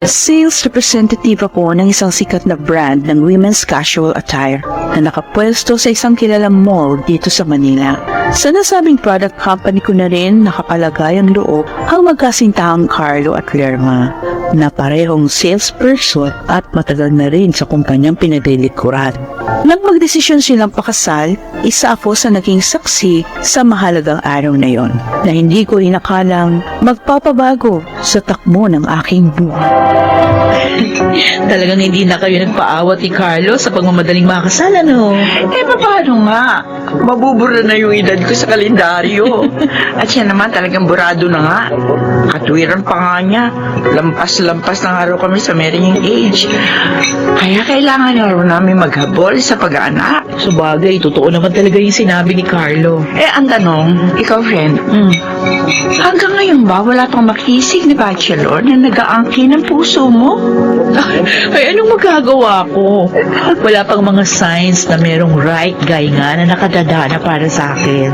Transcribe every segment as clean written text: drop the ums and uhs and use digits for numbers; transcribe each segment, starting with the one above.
Sales representative ako ng isang sikat na brand ng women's casual attire na nakapwesto sa isang kilalang mall dito sa Manila. Sa nasabing product company ko na rin nakapalagay ang loob ang magkasintahang Carlo at Lerma na parehong salesperson at matagal na rin sa kumpanyang pinaglilikuran. Nang magdesisyon silang pakasal, isa ako sa naging saksi sa mahalagang araw na yon na hindi ko inakalang magpapabago sa takbo ng aking buhay. Talagang hindi na kayo nagpaawat ni Carlo sa pagmamadaling makasal, ano? Paano nga? Mabubura na yung edad ko sa kalendaryo. At siya naman talagang burado na nga. Katwiran pa nga niya. Lampas-lampas na nga raw kami sa marrying age. Kaya kailangan na raw namin maghabol sa pag-aanak. Sabagay, totoo naman talaga yung sinabi ni Carlo. Ang tanong, ikaw friend, hanggang ngayon ba wala pang makisig na bachelor na nag-aangkin ng puso mo? Ay, anong magagawa ko? Wala pang mga signs na merong right guy nga na nakadadana para sa akin.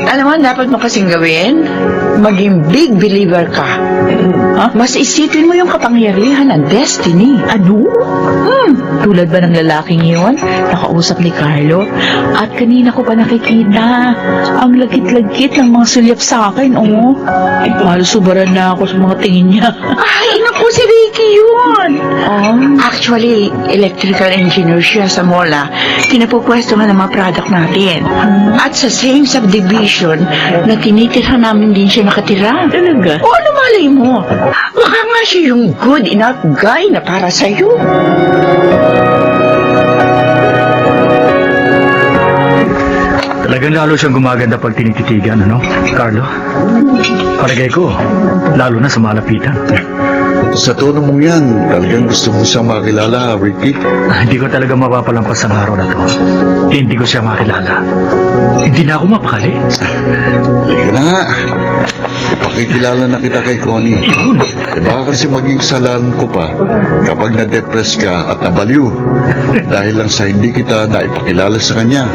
Alam mo, dapat mo kasing gawin, maging big believer ka. Mas isipin mo yung kapangyarihan ng destiny. Ano? Tulad ba ng lalaking yun? Nakausap ni Carlo? At kanina ko pa nakikita ang lagkit-lagkit ng mga sulyap sa akin, oh. Halos subaran na ako sa mga tingin niya. Ay, naku, si Ricky yun. Actually, electrical engineer siya sa mola. Kinapupwesto nga ng mga product natin. At sa same subdivision na tinitirhan namin din siya nakatira. Talaga? O ano malay mo? Baka nga siya yung good enough guy na para sa'yo. Talagang lalo siyang gumaganda pag tinititigan, ano, Carlo? Palagay ko, lalo na sa malapitan. Sa tono mong yan, talagang gusto mo siyang makilala, Ricky. Hindi ko talaga mapapalampas ang araw na to. Hindi ko siya makilala. Hindi na ako mapakali. Halika na nga. Ipakikilala na kita kay Connie. Baka kasi maging kasalanan ko pa kapag na-depress ka at nabaliw. Dahil lang sa hindi kita naipakilala sa kanya.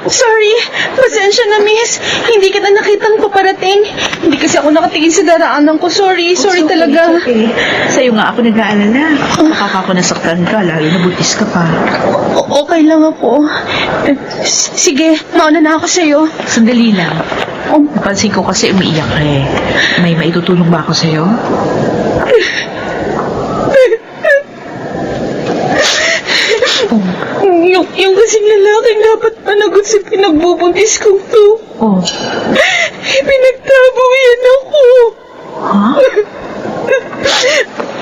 Sorry, pasensya na miss. Hindi kita nakitang paparating. Hindi kasi ako nakatingin sa daraanan ko. Sorry talaga. Okay. Sa'yo nga ako nag-aalala. Baka ako nasaktan ka, lalo na butis ka pa. Okay lang ako. Sige, mauna na ako sa'yo. Sandali lang. Napansin ko kasi umiiyak ka eh. May maitutulong ba ako sa'yo? Yung kasing lalaking dapat managot sa pinagbubuntis kong to. Oh. Pinagtabuyan ako. Ha?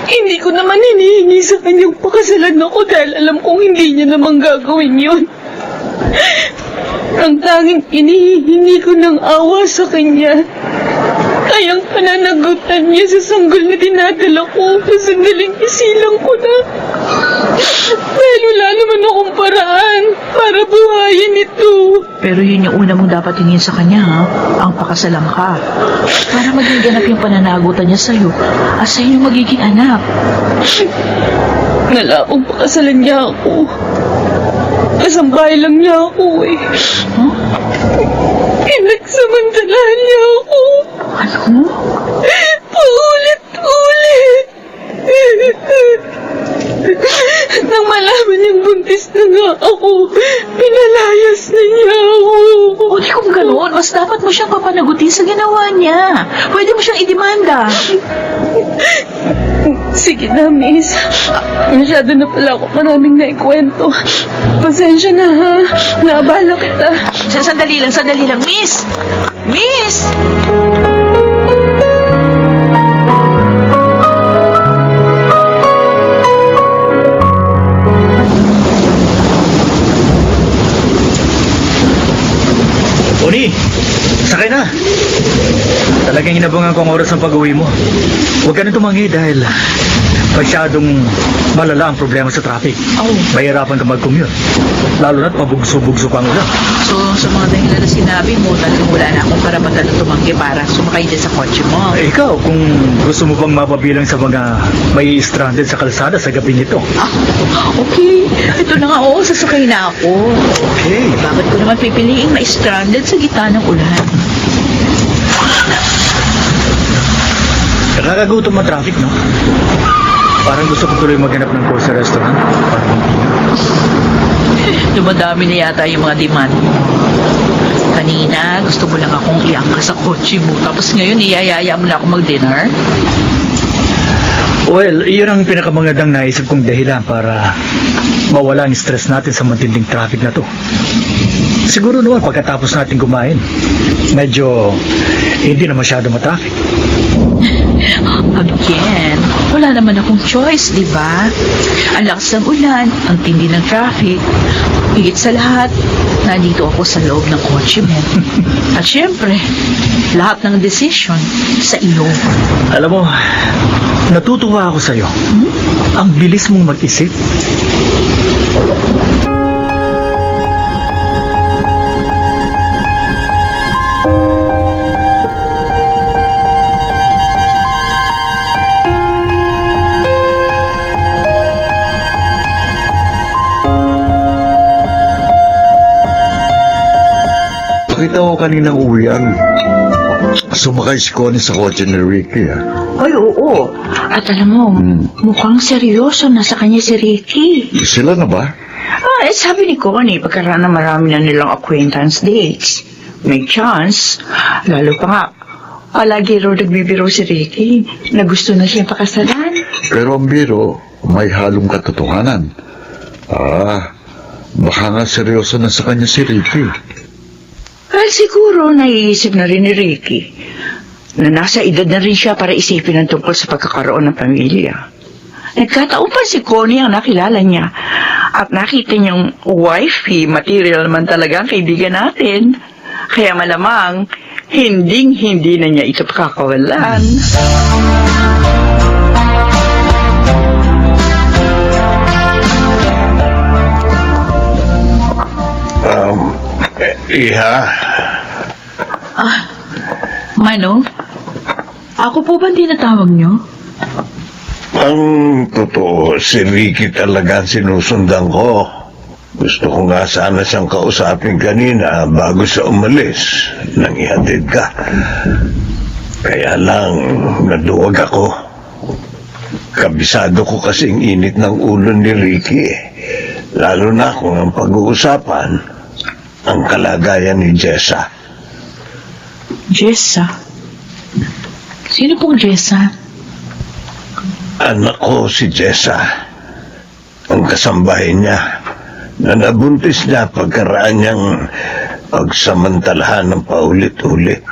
Hindi ko naman hinihingi sa kanyang pakasalan ako dahil alam kong hindi niya naman gagawin yun. Ang tanging hinihingi ko ng awa sa kanya ay ang pananagutan niya sa sanggol na dinadala ko sa sandaling isilang ko na. Dahil wala naman akong paraan para buhayin ito. Pero yun yung una mong dapat hingin sa kanya, ha? Ang pakasalan ka. Para maging ganap yung pananagutan niya sa'yo at sa inyong magiging anak. Nalaong pakasalan niya ako. Kasambahay lang niya ako eh. Huh? Pinagsamantalahan niya ako. Ano? Paulit-ulit. Nang malaman niyang buntis na nga ako, pinalayas na niya ako. O di kung gano'n, mas dapat mo siyang papanagutin sa ginawa niya. Pwede mo siyang idemanda. Sige na, miss. Masyado na pala ako maraming naikwento. Pasensya na, ha? Naabala kita. Sandali lang, miss! Miss! Connie, sakay na. Talagang inabangan ko ang oras ng pag-uwi mo. Huwag ka na tumangi dahil masyadong Malala ang problema sa traffic. Oh. Mahirapan ka mag-commute. Lalo na't pabugso-bugso pa ang ulan. So, sa mga dahilan na sinabi mo, talagang wala na akong karapatan na tumanggi para sumakay dyan sa kotse mo. Ikaw, kung gusto mo bang mapabilang sa mga may stranded sa kalsada sa gabi nito. Ah, okay. Ito na nga, oo, sasakay na ako. Okay. Bakit ko naman pipiliing ma-stranded sa gitna ng ulan? Nakakagutom ang traffic, no? Parang gusto ko tuloy maghanap ng course sa restaurant. Parang hindi na. Dumadami na yata yung mga demand mo. Kanina, gusto mo lang akong iangka sa kotse mo. Tapos ngayon, iyayaya mo na ako mag-dinner. Well, iyon ang pinakamagandang naisip kong dahilan para mawala ang stress natin sa matinding traffic na to. Siguro naman pagkatapos natin kumain, medyo hindi na masyado matraffic. Again, wala naman akong choice, di ba? Ang lakas ng ulan, ang tindi ng traffic. Higit sa lahat, nandito ako sa loob ng kotse mo. At syempre, lahat ng decision sa iyo. Alam mo, natutuwa ako sa'yo. Ang bilis mong mag-isip. Nakita ko kaninang uwian. Sumakay si Connie sa kotse ni Ricky, Ay, oo. At alam mo, mukhang seryoso na sa kanya si Ricky. Sila na ba? Sabi ni Connie, pagkaraan na marami na nilang acquaintance dates. May chance. Lalo pa nga, palagi raw nagbibiro si Ricky na gusto na siya pakasalan. Pero ang biro, may halong katotohanan. Baka nga seryoso na sa kanya si Ricky. Siguro naiisip na rin ni Ricky na nasa edad na rin siya para isipin ang tungkol sa pagkakaroon ng pamilya. Nagkataon pa si Connie ang nakilala niya at nakita niyang wifey material naman talaga ang kaibigan natin. Kaya malamang hindi na niya ito pakakawalan. Iha, Mano, ako po ba tinatawag niyo? ang totoo, si Ricky talaga ang sinusundan ko. Gusto ko nga sana siyang kausapin kanina bago siya umalis nang ihatid ka. Kaya lang, naduwag ako. Kabisado ko kasing init ng ulo ni Ricky. Lalo na kung ang pag-uusapan ang kalagayan ni Jessa. Jessa? Sino pong Jessa? Anak ko si Jessa. Ang kasambahay niya na nabuntis niya pagkaraan niyang pagsamantalahan ng paulit-ulit.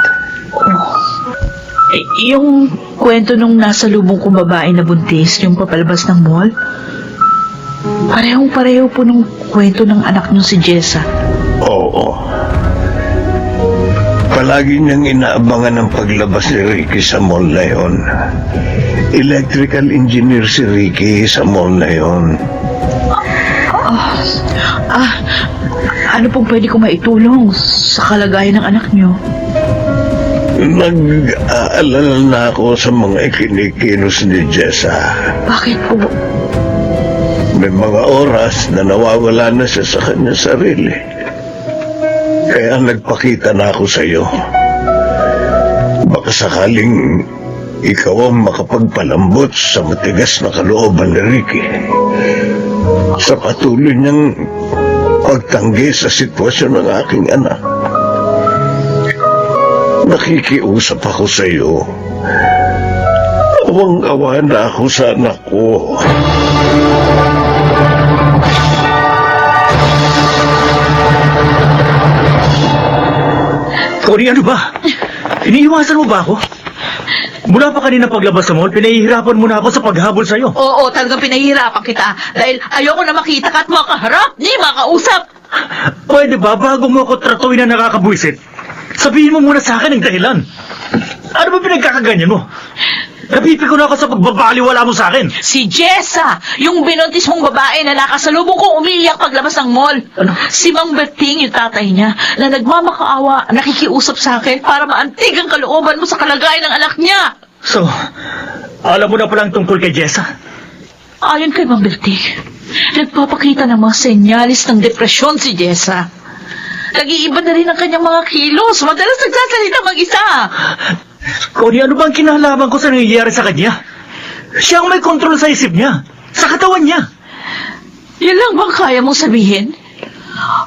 Yung kwento nung nasa lubong kong babae na buntis, yung papalabas ng mall? Parehong-pareho po nung kwento ng anak niyo si Jessa. Oo. Palagi niyang inaabangan ang paglabas ni Ricky sa mall na yun. Electrical engineer si Ricky sa mall na yun. Ano pong pwede ko maitulong sa kalagayan ng anak niyo? Nag-aalala na ako sa mga ikinikilos ni Jessa. Bakit po? May mga oras na nawawala na siya sa kanya sarili. Kaya nagpakita na ako sa iyo. Baka sakaling ikaw ang makapagpalambot sa matigas na kalooban ni Ricky. Sa patuloy niyang pagtanggi sa sitwasyon ng aking anak. Nakikiusap ako sa iyo. Awang-awa na ako sa anak ko. Connie, ano ba? Iniiwasan mo ba ako? Mula pa kanina paglabas sa mall, pinahihirapan mo na ako sa paghabol sa'yo. Oo, talagang pinahihirapan kita dahil ayoko na makita ka at makaharap, ni makausap. Pwede ba, bago mo ako tratuin na nakakabwisit, sabihin mo muna sa akin ang dahilan. Ano ba pinagkakaganyan mo? Napipiko na ako sa pagbabaliwala mo sa akin. Si Jessa, yung binuntis mong babae na nakasalubong kong umiiyak paglabas ng mall. Si Mang Berting, yung tatay niya, na nagmamakaawa, nakikiusap sa akin para maantig ang kalooban mo sa kalagayan ng anak niya. So, alam mo na palang tungkol kay Jessa. Ayon kay Mang Berting, nagpapakita ng mga senyalis ng depresyon si Jessa. Nag-iiba na rin ang kanyang mga kilos. Madalas nagsasalita mag-isa. Connie, ano bang kinalaman ko sa nangyayari sa kanya? Siya ang may kontrol sa isip niya, sa katawan niya. Yan lang bang kaya mong sabihin?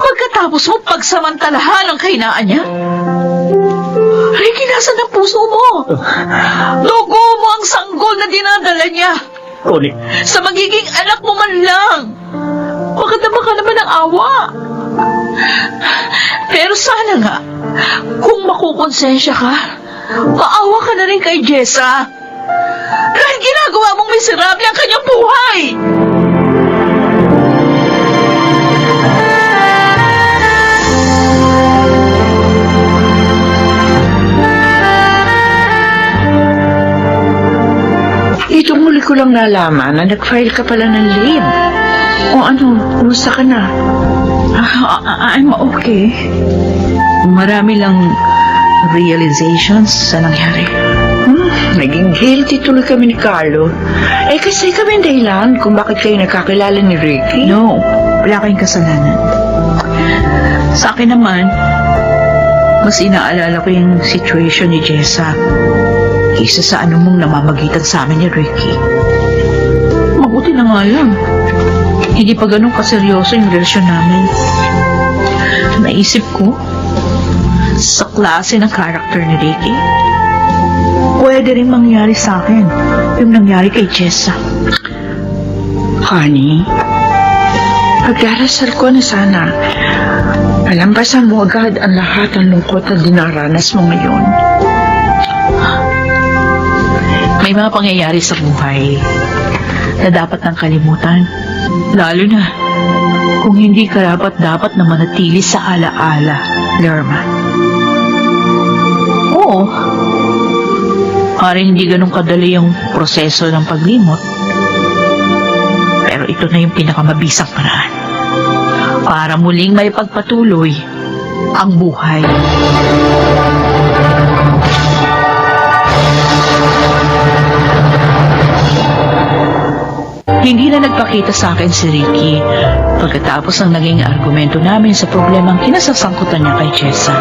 Pagkatapos mo pagsamantalahan ang kahinaan niya? Ricky, nasan ang puso mo? Dugo mo ang sanggol na dinadala niya. Connie, Sa magiging anak mo man lang. Makadama ka naman ng awa. Pero sana nga, kung makukonsensya ka, maawa ka na rin kay Jessa. Dahil ginagawa mong miserable ang kanyang buhay. Itong muli ko lang nalaman na nag-file ka pala ng leave. O ano, kumusta ka na? I'm okay. Marami lang realizations sa nangyari. Naging guilty tuloy kami ni Carlo. Eh kasi kami ang dahilan kung bakit kayo nakakilala ni Ricky. No, wala kayong kasalanan. Sa akin naman, mas inaalala ko yung situation ni Jessa kaysa sa anumang namamagitan sa amin ni Ricky. Mabuti na nga lang. Hindi pa ganun kaseryoso yung relasyon namin. Naisip ko, sa klase ng character ni Ricky, pwede rin mangyari sa akin yung nangyari kay Jessa. Honey, pagdarasal ko na sana, malampasan mo agad ang lahat ng lungkot na dinaranas mo ngayon. May mga pangyayari sa buhay na dapat nang kalimutan. Lalo na kung hindi ka dapat na manatili sa alaala, Lerma. Oo, parang hindi ganun kadali yung proseso ng paglimot. Pero ito na yung pinakamabisang paraan para muling may pagpatuloy ang buhay. Hindi na nagpakita sa akin si Ricky pagkatapos ng naging argumento namin sa problemang kinasasangkutan niya kay Jessa.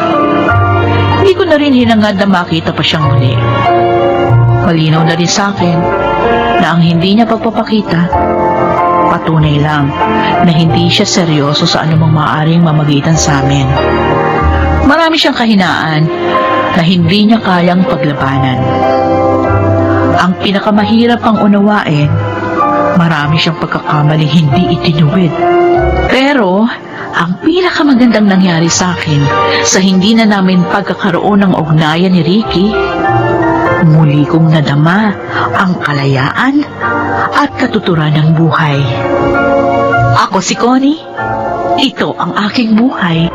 Hindi ko na rin hinangad na makita pa siyang muli. Malinaw na rin sa akin na ang hindi niya pagpapakita, patunay lang na hindi siya seryoso sa anumang maaaring mamagitan sa amin. Marami siyang kahinaan na hindi niya kayang paglabanan. Ang pinakamahirap pang unawain, marami siyang pagkakamaling hindi itinuwid. Pero, ang pinakamagandang nangyari sa akin sa hindi na namin pagkakaroon ng ugnayan ni Ricky, muli kong nadama ang kalayaan at katuturan ng buhay. Ako si Connie. Ito ang aking buhay.